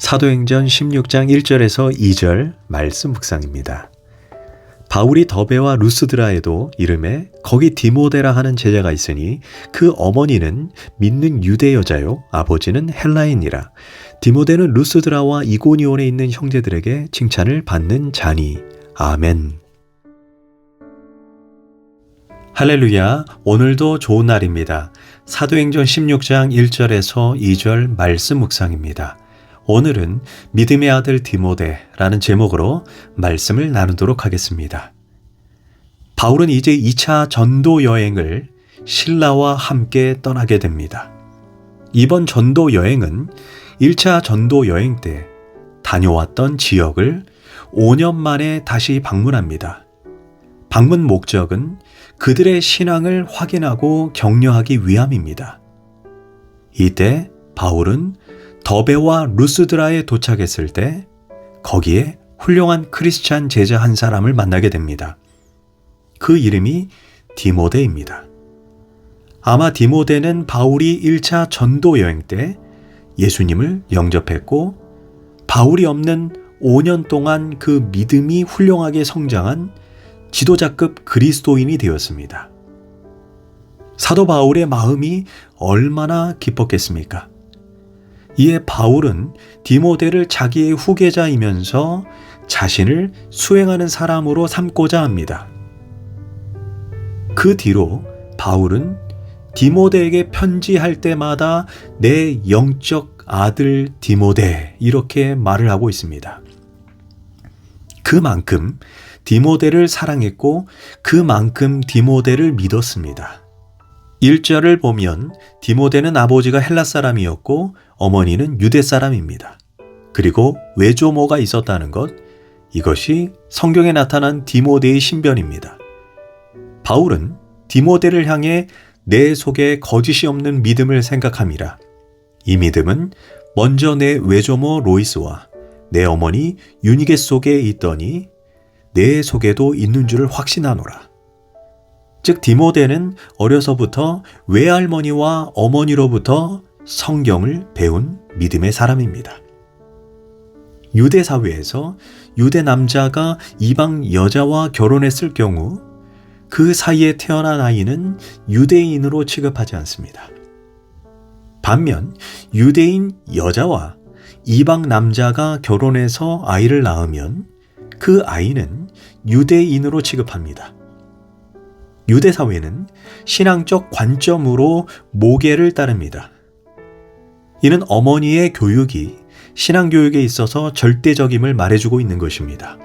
사도행전 16장 1절에서 2절 말씀 묵상입니다. 바울이 더베와 루스드라에도 이름에 거기 디모데라 하는 제자가 있으니 그 어머니는 믿는 유대 여자요 아버지는 헬라인이라. 디모데는 루스드라와 이고니온에 있는 형제들에게 칭찬을 받는 자니. 아멘. 할렐루야. 오늘도 좋은 날입니다. 사도행전 16장 1절에서 2절 말씀 묵상입니다. 오늘은 믿음의 아들 디모데라는 제목으로 말씀을 나누도록 하겠습니다. 바울은 이제 2차 전도 여행을 신라와 함께 떠나게 됩니다. 이번 전도 여행은 1차 전도 여행 때 다녀왔던 지역을 5년 만에 다시 방문합니다. 방문 목적은 그들의 신앙을 확인하고 격려하기 위함입니다. 이때 바울은 더베와 루스드라에 도착했을 때 거기에 훌륭한 크리스찬 제자 한 사람을 만나게 됩니다. 그 이름이 디모데입니다. 아마 디모데는 바울이 1차 전도 여행 때 예수님을 영접했고 바울이 없는 5년 동안 그 믿음이 훌륭하게 성장한 지도자급 그리스도인이 되었습니다. 사도 바울의 마음이 얼마나 기뻤겠습니까? 이에 바울은 디모데를 자기의 후계자이면서 자신을 수행하는 사람으로 삼고자 합니다. 그 뒤로 바울은 디모데에게 편지할 때마다 내 영적 아들 디모데 이렇게 말을 하고 있습니다. 그만큼 디모데를 사랑했고 그만큼 디모데를 믿었습니다. 1절을 보면 디모데는 아버지가 헬라 사람이었고 어머니는 유대 사람입니다. 그리고 외조모가 있었다는 것, 이것이 성경에 나타난 디모데의 신변입니다. 바울은 디모데를 향해 내 속에 거짓이 없는 믿음을 생각함이라. 이 믿음은 먼저 내 외조모 로이스와 내 어머니 유니게 속에 있더니 내 속에도 있는 줄을 확신하노라. 즉 디모데는 어려서부터 외할머니와 어머니로부터 성경을 배운 믿음의 사람입니다. 유대 사회에서 유대 남자가 이방 여자와 결혼했을 경우 그 사이에 태어난 아이는 유대인으로 취급하지 않습니다. 반면 유대인 여자와 이방 남자가 결혼해서 아이를 낳으면 그 아이는 유대인으로 취급합니다. 유대 사회는 신앙적 관점으로 모계를 따릅니다. 이는 어머니의 교육이 신앙 교육에 있어서 절대적임을 말해주고 있는 것입니다.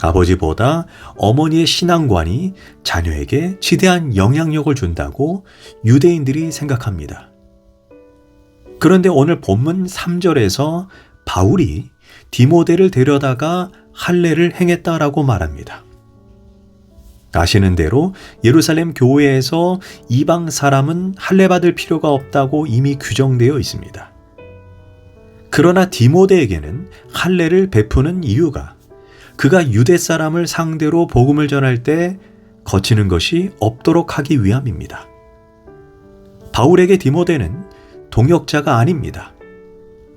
아버지보다 어머니의 신앙관이 자녀에게 지대한 영향력을 준다고 유대인들이 생각합니다. 그런데 오늘 본문 3절에서 바울이 디모데를 데려다가 할례를 행했다라고 말합니다. 아시는 대로 예루살렘 교회에서 이방 사람은 할례 받을 필요가 없다고 이미 규정되어 있습니다. 그러나 디모데에게는 할례를 베푸는 이유가 그가 유대 사람을 상대로 복음을 전할 때 거치는 것이 없도록 하기 위함입니다. 바울에게 디모데는 동역자가 아닙니다.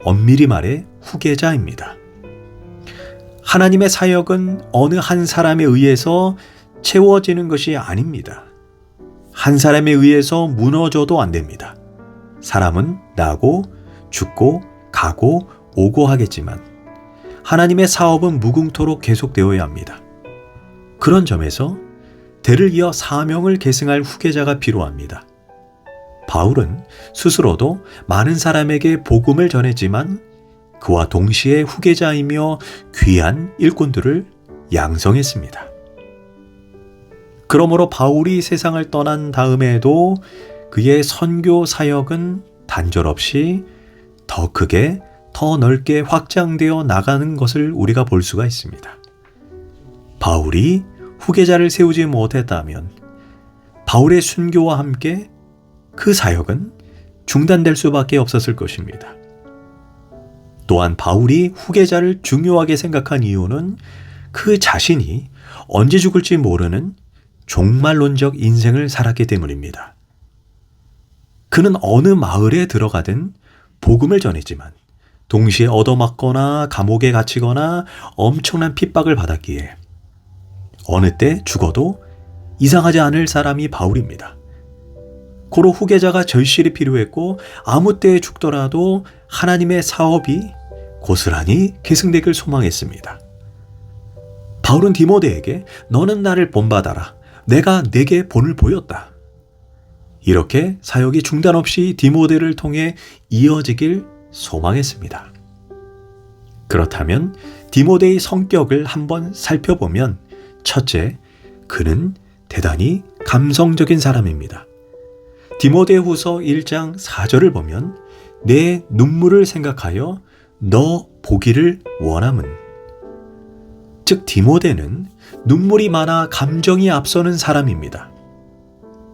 엄밀히 말해 후계자입니다. 하나님의 사역은 어느 한 사람에 의해서 채워지는 것이 아닙니다. 한 사람에 의해서 무너져도 안 됩니다. 사람은 나고 죽고 가고 오고 하겠지만 하나님의 사업은 무궁토록 계속되어야 합니다. 그런 점에서 대를 이어 사명을 계승할 후계자가 필요합니다. 바울은 스스로도 많은 사람에게 복음을 전했지만 그와 동시에 후계자이며 귀한 일꾼들을 양성했습니다. 그러므로 바울이 세상을 떠난 다음에도 그의 선교 사역은 단절없이 더 크게 더 넓게 확장되어 나가는 것을 우리가 볼 수가 있습니다. 바울이 후계자를 세우지 못했다면 바울의 순교와 함께 그 사역은 중단될 수밖에 없었을 것입니다. 또한 바울이 후계자를 중요하게 생각한 이유는 그 자신이 언제 죽을지 모르는 종말론적 인생을 살았기 때문입니다. 그는 어느 마을에 들어가든 복음을 전했지만 동시에 얻어맞거나 감옥에 갇히거나 엄청난 핍박을 받았기에 어느 때 죽어도 이상하지 않을 사람이 바울입니다. 고로 후계자가 절실히 필요했고 아무 때에 죽더라도 하나님의 사업이 고스란히 계승되길 소망했습니다. 바울은 디모데에게 너는 나를 본받아라. 내가 네게 본을 보였다. 이렇게 사역이 중단 없이 디모데를 통해 이어지길 소망했습니다. 그렇다면 디모데의 성격을 한번 살펴보면 첫째, 그는 대단히 감성적인 사람입니다. 디모데후서 1장 4절을 보면 내 눈물을 생각하여 너 보기를 원함은, 즉 디모데는 눈물이 많아 감정이 앞서는 사람입니다.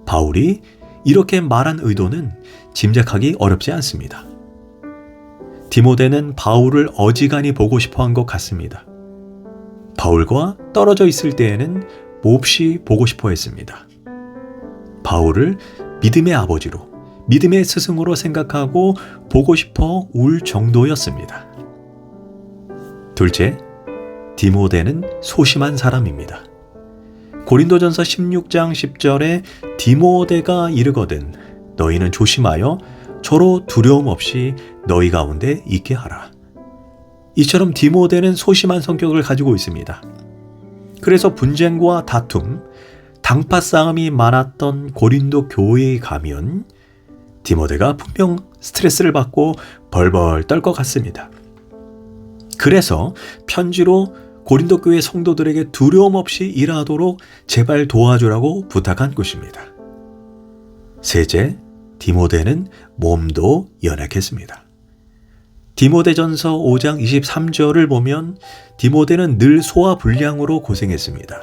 바울이 이렇게 말한 의도는 짐작하기 어렵지 않습니다. 디모데는 바울을 어지간히 보고 싶어 한 것 같습니다. 바울과 떨어져 있을 때에는 몹시 보고 싶어 했습니다. 바울을 믿음의 아버지로, 믿음의 스승으로 생각하고 보고 싶어 울 정도였습니다. 둘째, 디모데는 소심한 사람입니다. 고린도전서 16장 10절에 디모데가 이르거든 너희는 조심하여 서로 두려움 없이 너희 가운데 있게 하라. 이처럼 디모데는 소심한 성격을 가지고 있습니다. 그래서 분쟁과 다툼, 당파 싸움이 많았던 고린도 교회에 가면 디모데가 분명 스트레스를 받고 벌벌 떨 것 같습니다. 그래서 편지로 고린도 교회 성도들에게 두려움 없이 일하도록 제발 도와주라고 부탁한 것입니다. 셋째, 디모데는 몸도 연약했습니다. 디모데전서 5장 23절을 보면 디모데는 늘 소화 불량으로 고생했습니다.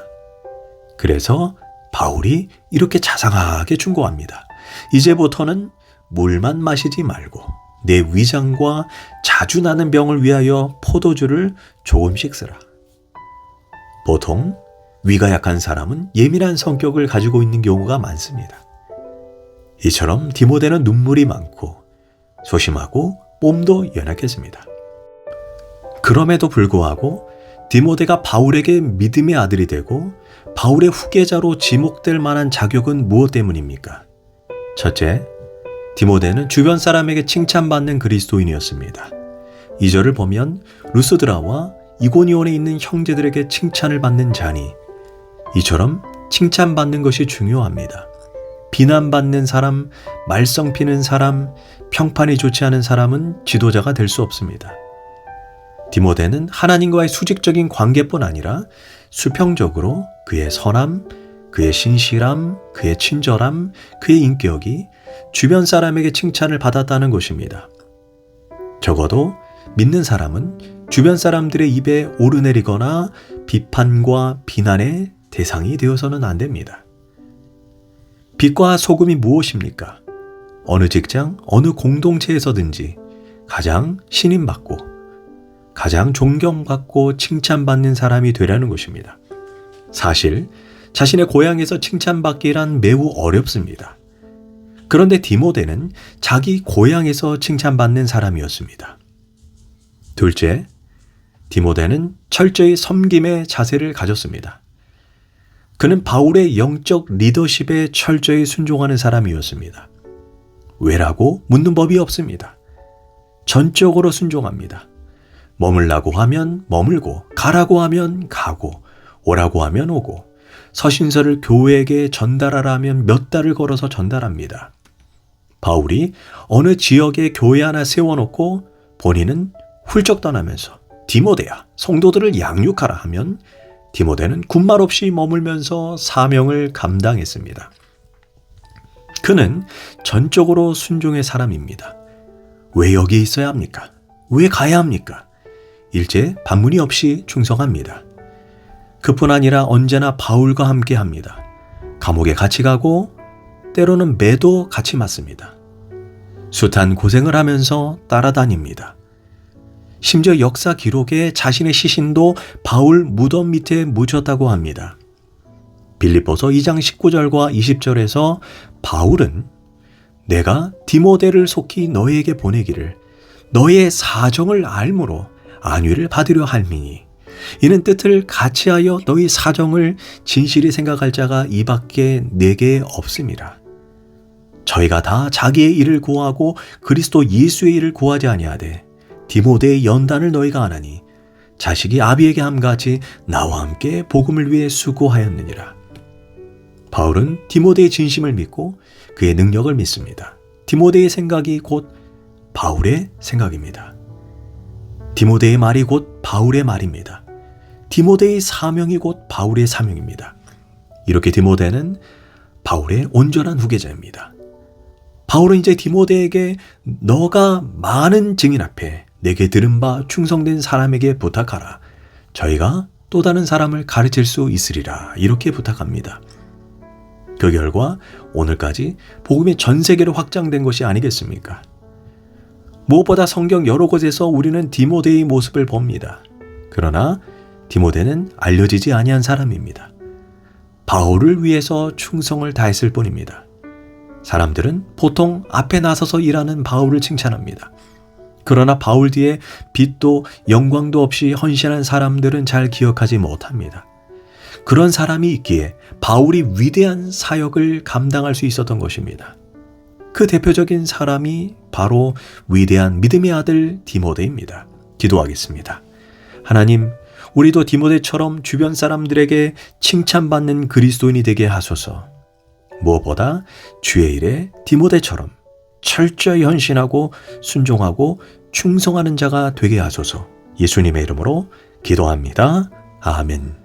그래서 바울이 이렇게 자상하게 충고합니다. 이제부터는 물만 마시지 말고 내 위장과 자주 나는 병을 위하여 포도주를 조금씩 쓰라. 보통 위가 약한 사람은 예민한 성격을 가지고 있는 경우가 많습니다. 이처럼 디모데는 눈물이 많고 소심하고 몸도 연약했습니다. 그럼에도 불구하고 디모데가 바울에게 믿음의 아들이 되고 바울의 후계자로 지목될 만한 자격은 무엇 때문입니까? 첫째, 디모데는 주변 사람에게 칭찬받는 그리스도인이었습니다. 2절을 보면 루스드라와 이고니온에 있는 형제들에게 칭찬을 받는 자니, 이처럼 칭찬받는 것이 중요합니다. 비난받는 사람, 말썽 피는 사람, 평판이 좋지 않은 사람은 지도자가 될 수 없습니다. 디모데는 하나님과의 수직적인 관계뿐 아니라 수평적으로 그의 선함, 그의 신실함, 그의 친절함, 그의 인격이 주변 사람에게 칭찬을 받았다는 것입니다. 적어도 믿는 사람은 주변 사람들의 입에 오르내리거나 비판과 비난의 대상이 되어서는 안 됩니다. 빛과 소금이 무엇입니까? 어느 직장, 어느 공동체에서든지 가장 신임받고 가장 존경받고 칭찬받는 사람이 되라는 것입니다. 사실 자신의 고향에서 칭찬받기란 매우 어렵습니다. 그런데 디모데는 자기 고향에서 칭찬받는 사람이었습니다. 둘째, 디모데는 철저히 섬김의 자세를 가졌습니다. 그는 바울의 영적 리더십에 철저히 순종하는 사람이었습니다. 왜라고 묻는 법이 없습니다. 전적으로 순종합니다. 머물라고 하면 머물고, 가라고 하면 가고, 오라고 하면 오고, 서신서를 교회에게 전달하라면 몇 달을 걸어서 전달합니다. 바울이 어느 지역에 교회 하나 세워놓고 본인은 훌쩍 떠나면서 디모데야, 성도들을 양육하라 하면 디모데는 군말 없이 머물면서 사명을 감당했습니다. 그는 전적으로 순종의 사람입니다. 왜 여기 있어야 합니까? 왜 가야 합니까? 일제 반문이 없이 충성합니다. 그뿐 아니라 언제나 바울과 함께 합니다. 감옥에 같이 가고 때로는 매도 같이 맞습니다. 숱한 고생을 하면서 따라다닙니다. 심지어 역사 기록에 자신의 시신도 바울 무덤 밑에 묻혔다고 합니다. 빌립보서 2장 19절과 20절에서 바울은 내가 디모데를 속히 너희에게 보내기를 너의 사정을 알므로 안위를 받으려 할미니 이는 뜻을 같이하여 너희 사정을 진실히 생각할 자가 이밖에 내게 없음이라. 저희가 다 자기의 일을 구하고 그리스도 예수의 일을 구하지 아니하되 디모데의 연단을 너희가 아나니 자식이 아비에게 함같이 나와 함께 복음을 위해 수고하였느니라. 바울은 디모데의 진심을 믿고 그의 능력을 믿습니다. 디모데의 생각이 곧 바울의 생각입니다. 디모데의 말이 곧 바울의 말입니다. 디모데의 사명이 곧 바울의 사명입니다. 이렇게 디모데는 바울의 온전한 후계자입니다. 바울은 이제 디모데에게 너가 많은 증인 앞에 내게 들은 바 충성된 사람에게 부탁하라. 저희가 또 다른 사람을 가르칠 수 있으리라. 이렇게 부탁합니다. 그 결과 오늘까지 복음이 전 세계로 확장된 것이 아니겠습니까? 무엇보다 성경 여러 곳에서 우리는 디모데의 모습을 봅니다. 그러나 디모데는 알려지지 아니한 사람입니다. 바울을 위해서 충성을 다했을 뿐입니다. 사람들은 보통 앞에 나서서 일하는 바울을 칭찬합니다. 그러나 바울 뒤에 빛도 영광도 없이 헌신한 사람들은 잘 기억하지 못합니다. 그런 사람이 있기에 바울이 위대한 사역을 감당할 수 있었던 것입니다. 그 대표적인 사람이 바로 위대한 믿음의 아들 디모데입니다. 기도하겠습니다. 하나님, 우리도 디모데처럼 주변 사람들에게 칭찬받는 그리스도인이 되게 하소서. 무엇보다 주의 일에 디모데처럼 철저히 헌신하고 순종하고 충성하는 자가 되게 하소서. 예수님의 이름으로 기도합니다. 아멘.